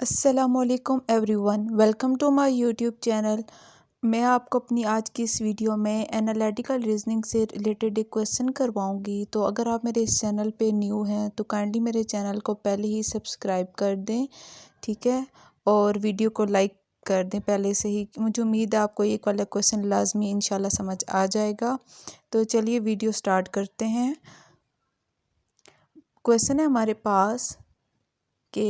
अस्सलामुअलैकुम everyone, welcome to my YouTube channel. मैं आपको अपनी आज की इस वीडियो में एनालिटिकल रीजनिंग से रिलेटेड एक क्वेश्चन करवाऊंगी। तो अगर आप मेरे इस चैनल पे न्यू हैं तो काइंडली मेरे चैनल को पहले ही सब्सक्राइब कर दें, ठीक है, और वीडियो को लाइक कर दें पहले से ही। मुझे उम्मीद है आपको ये वाला क्वेश्चन लाजमी इंशाल्लाह समझ आ जाएगा। तो चलिए वीडियो स्टार्ट करते हैं। क्वेश्चन है हमारे पास कि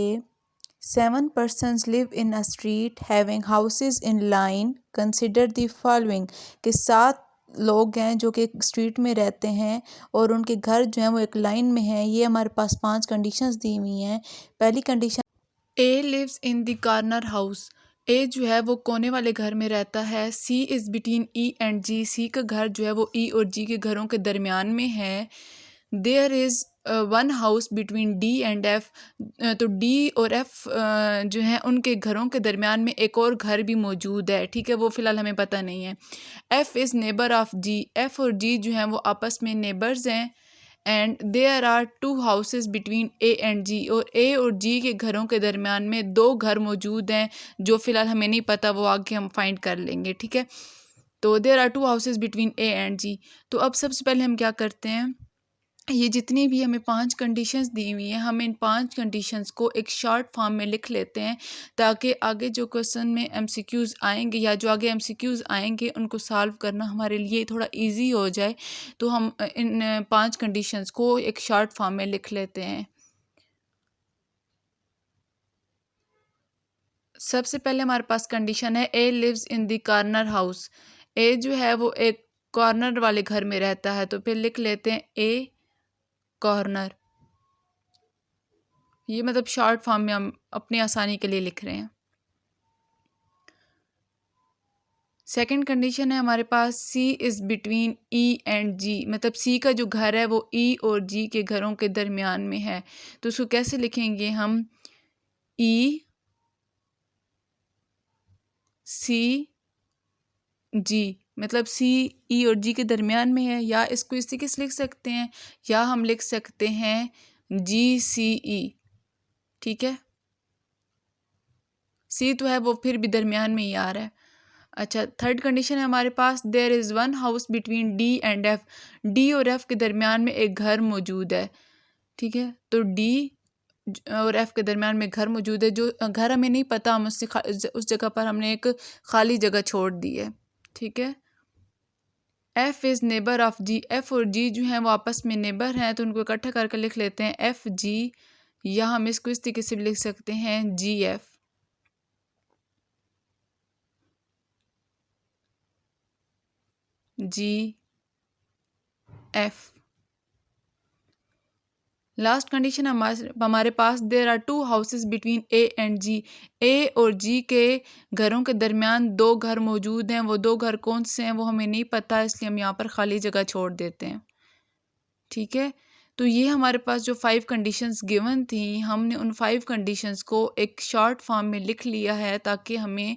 7 persons live in a street having houses in line. Consider the following कि 7 लोग हैं जो कि एक स्ट्रीट में रहते हैं और उनके घर जो हैं वो एक लाइन में हैं। ये हमारे पास 5 कंडीशंस दी हुई हैं। पहली condition, A lives in the corner house. A जो है वो कोने वाले घर में रहता है। C is between E and G. C का घर जो है वो ई और जी के घरों के दरमियान में है। There is one house between D and F. तो डी और एफ जो है उनके घरों के दरमियान में एक और घर भी मौजूद है, ठीक है, वो फ़िलहाल हमें पता नहीं है। F is neighbour of G. F और जी जो हैं वो आपस में नेबर्स हैं। And there are 2 houses between A and G. और ए और जी के घरों के दरमियान में 2 घर मौजूद हैं जो फ़िलहाल हमें नहीं पता, वो आगे हम फाइंड कर लेंगे, ठीक है। तो there are 2 houses between A and G. तो अब सबसे पहले हम क्या करते हैं, ये जितनी भी हमें 5 कंडीशंस दी हुई हैं हम इन 5 कंडीशंस को एक शॉर्ट फॉर्म में लिख लेते हैं ताकि आगे जो क्वेश्चन में एमसीक्यूज़ आएंगे या जो आगे एमसीक्यूज़ आएंगे उनको सॉल्व करना हमारे लिए थोड़ा इजी हो जाए। तो हम इन 5 कंडीशंस को एक शॉर्ट फॉर्म में लिख लेते हैं। सबसे पहले हमारे पास कंडीशन है A lives in the corner house. A जो है वो एक कॉर्नर वाले घर में रहता है, तो फिर लिख लेते हैं ए कॉर्नर। ये मतलब शॉर्ट फॉर्म में हम अपनी आसानी के लिए लिख रहे हैं। सेकंड कंडीशन है हमारे पास सी इज़ बिटवीन ई एंड जी। मतलब सी का जो घर है वो ई और जी के घरों के दरमियान में है। तो उसको कैसे लिखेंगे हम, ई सी जी। मतलब सी ई और जी के दरमियान में है, या इसको इस तरीके से लिख सकते हैं, या हम लिख सकते हैं जी सी ई, ठीक है। सी तो है वो फिर भी दरमियान में ही आ रहा है। अच्छा, थर्ड कंडीशन है हमारे पास there is one house between D and F. D और एफ के दरमियान में एक घर मौजूद है, ठीक है। तो डी और एफ के दरमियान में घर मौजूद है। जो घर हमें नहीं पता, हम उससे उस जगह पर हमने एक खाली जगह छोड़ दी है, ठीक है। F is neighbour of G. F और जी जो हैं वो आपस में नेबर हैं, तो उनको इकट्ठा करके लिख लेते हैं एफ जी, या हम इसको इस तरीके से भी लिख सकते हैं G F, G F. Last condition हमारे पास there are 2 houses between A and G. A और जी के घरों के दरमियान 2 घर मौजूद हैं। वो 2 घर कौन से हैं वो हमें नहीं पता, इसलिए हम यहाँ पर खाली जगह छोड़ देते हैं, ठीक है। तो ये हमारे पास जो 5 कंडीशंस गिवन थी, हमने उन 5 कंडीशंस को एक शॉर्ट फॉर्म में लिख लिया है ताकि हमें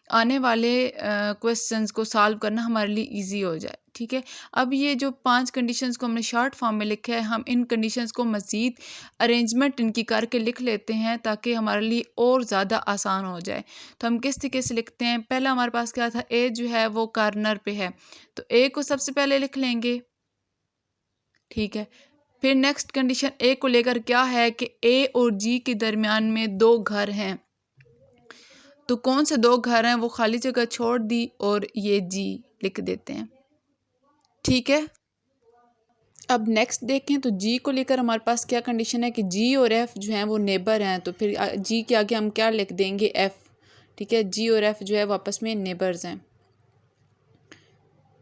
आने वाले क्वेश्चंस को सॉल्व करना हमारे लिए इजी हो जाए, ठीक है। अब ये जो 5 कंडीशंस को हमने शॉर्ट फॉर्म में लिखा है, हम इन कंडीशंस को मज़ीद अरेंजमेंट इनकी करके लिख लेते हैं ताकि हमारे लिए और ज़्यादा आसान हो जाए। तो हम किस तरीके से लिखते हैं, पहला हमारे पास क्या था, ए जो है वो कॉर्नर पे है, तो ए को सबसे पहले लिख लेंगे, ठीक है। फिर नेक्स्ट कंडीशन ए को लेकर क्या है कि ए और जी के दरमियान में 2 घर हैं, तो कौन से 2 घर हैं वो खाली जगह छोड़ दी और ये जी लिख देते हैं, ठीक है। अब नेक्स्ट देखें तो जी को लेकर हमारे पास क्या कंडीशन है कि जी और एफ जो हैं वो नेबर हैं, तो फिर जी के आगे हम क्या लिख देंगे, एफ, ठीक है। जी और एफ जो है वो आपस में नेबर्स हैं,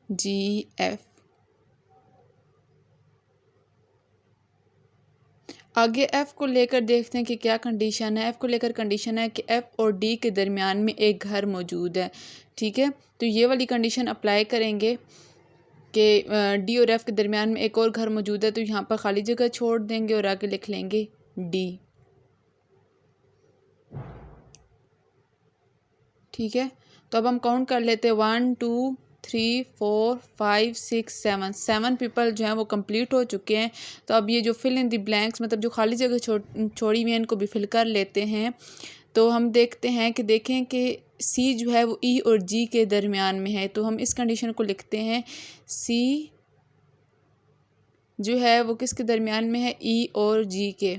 जी एफ। आगे एफ़ को लेकर देखते हैं कि क्या कंडीशन है। एफ़ को लेकर कंडीशन है कि एफ़ और डी के दरमियान में एक घर मौजूद है, ठीक है। तो ये वाली कंडीशन अप्लाई करेंगे कि डी और एफ़ के दरमियान में एक और घर मौजूद है, तो यहाँ पर खाली जगह छोड़ देंगे और आगे लिख लेंगे डी, ठीक है। तो अब हम काउंट कर लेते हैं, 1 2 3 4 5 6 7। 7 पीपल जो हैं वो कंप्लीट हो चुके हैं। तो अब ये जो फिल इन द ब्लैंक्स मतलब जो खाली जगह छोड़ी हुई है इनको भी फिल कर लेते हैं। तो हम देखते हैं कि देखें कि सी जो है वो ई और जी के दरमियान में है, तो हम इस कंडीशन को लिखते हैं सी जो है वो किसके दरमियान में है, ई और जी के।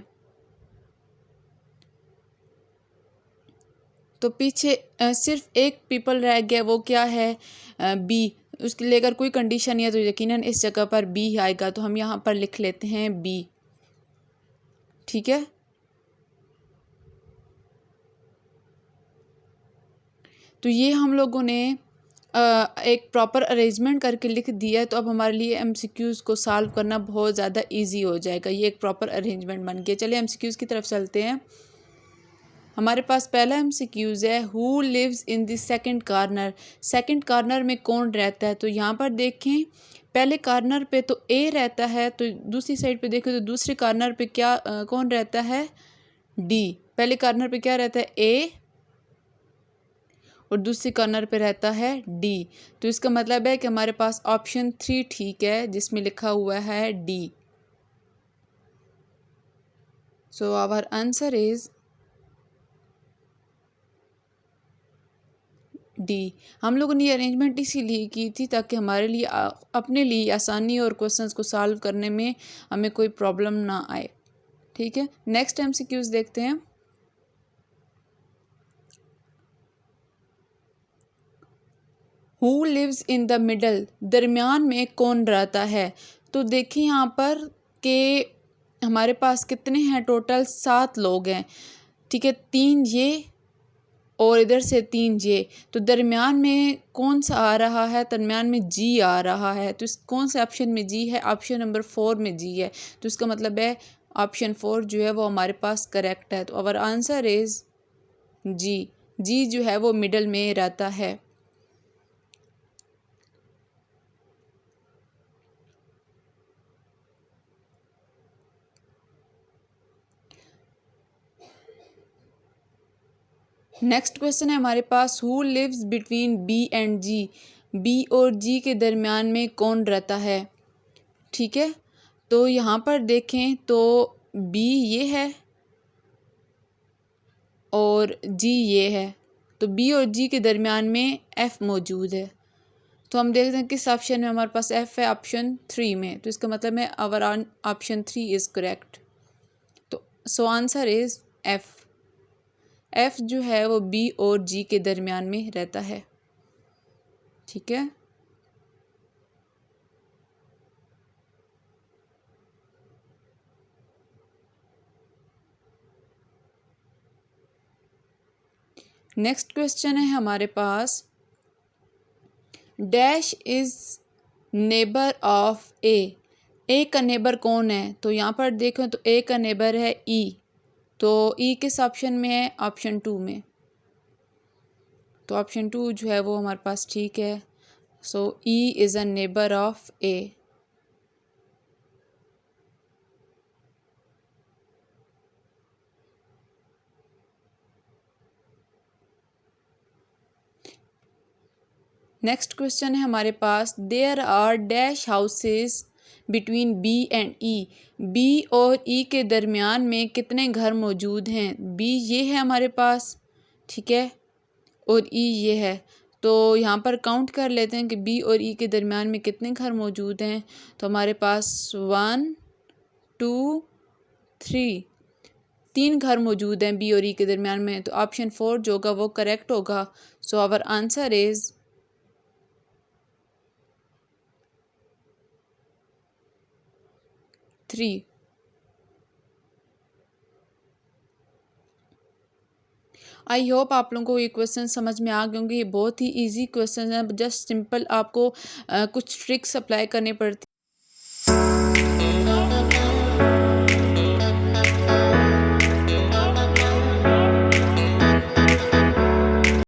तो पीछे सिर्फ एक पीपल रह गया, वो क्या है, बी। उसके लेकर कोई कंडीशन नहीं है तो यकीनन इस जगह पर बी आएगा, तो हम यहाँ पर लिख लेते हैं बी। ठीक है, तो ये हम लोगों ने एक प्रॉपर अरेंजमेंट करके लिख दिया है। तो अब हमारे लिए एमसीक्यूज़ को सॉल्व करना बहुत ज़्यादा इजी हो जाएगा, ये एक प्रॉपर अरेंजमेंट बन गया। चलिए एमसीक्यूज़ की तरफ चलते हैं। हमारे पास पहला एमसीक्यूज़ है, who lives in the second corner. Second corner में कौन रहता है, तो यहाँ पर देखें पहले कॉर्नर पे तो ए रहता है, तो दूसरी साइड पे देखें तो दूसरे कॉर्नर पे क्या कौन रहता है, डी। पहले कॉर्नर पे क्या रहता है, ए, और दूसरी कॉर्नर पे रहता है डी। तो इसका मतलब है कि हमारे पास ऑप्शन 3 ठीक है, जिसमें लिखा हुआ है D. So our answer is D. हम लोगों ने ये अरेंजमेंट इसीलिए की थी ताकि हमारे लिए अपने लिए आसानी और क्वेश्चंस को सॉल्व करने में हमें कोई प्रॉब्लम ना आए। ठीक है, नेक्स्ट एमसीक्यूज देखते हैं। Who lives in the middle, दरमियान में कौन रहता है। तो देखिए यहाँ पर कि हमारे पास कितने हैं, टोटल 7 लोग हैं। ठीक है, 3 ये और इधर से 3 ये, तो दरमियान में कौन सा आ रहा है, दरमियान में जी आ रहा है। तो इस कौन से ऑप्शन में जी है, ऑप्शन नंबर 4 में जी है। तो इसका मतलब है ऑप्शन 4 जो है वो हमारे पास करेक्ट है। तो आवर आंसर इज जी। जी जो है वो मिडल में रहता है। नेक्स्ट क्वेश्चन है हमारे पास, who lives between B and G. B और जी के दरमियान में कौन रहता है। ठीक है, तो यहाँ पर देखें तो बी ये है और जी ये है, तो बी और जी के दरमियान में एफ़ मौजूद है। तो हम देखते हैं किस ऑप्शन में हमारे पास एफ़ है, ऑप्शन 3 में। तो इसका मतलब है आवर ऑप्शन 3 इज़ करेक्ट। तो so answer is F. F जो है वो बी और जी के दरमियान में रहता है। ठीक है, नेक्स्ट क्वेश्चन है हमारे पास, डैश इज़ नेबर ऑफ ए। ए का नेबर कौन है, तो यहाँ पर देखो तो ए का नेबर है ई। तो ई किस ऑप्शन में है, ऑप्शन 2 में। तो ऑप्शन 2 जो है वो हमारे पास ठीक है। So E is a neighbour of A. Next question है हमारे पास, there are dash houses between B and E. B और ई के दरमियान में कितने घर मौजूद हैं। बी ये है हमारे पास, ठीक है, और ई ये है। तो यहाँ पर काउंट कर लेते हैं कि बी और ई के दरमियान में कितने घर मौजूद हैं। तो हमारे पास 1 2 3 3 घर मौजूद हैं बी और ई के दरमियान में। तो ऑप्शन 4 जो होगा वो करेक्ट होगा। So our answer is 3। I hope आप लोगों को ये क्वेश्चन समझ में आ गए होंगे। ये बहुत ही इजी क्वेश्चन है, जस्ट सिंपल आपको कुछ ट्रिक्स अप्लाई करने पड़ती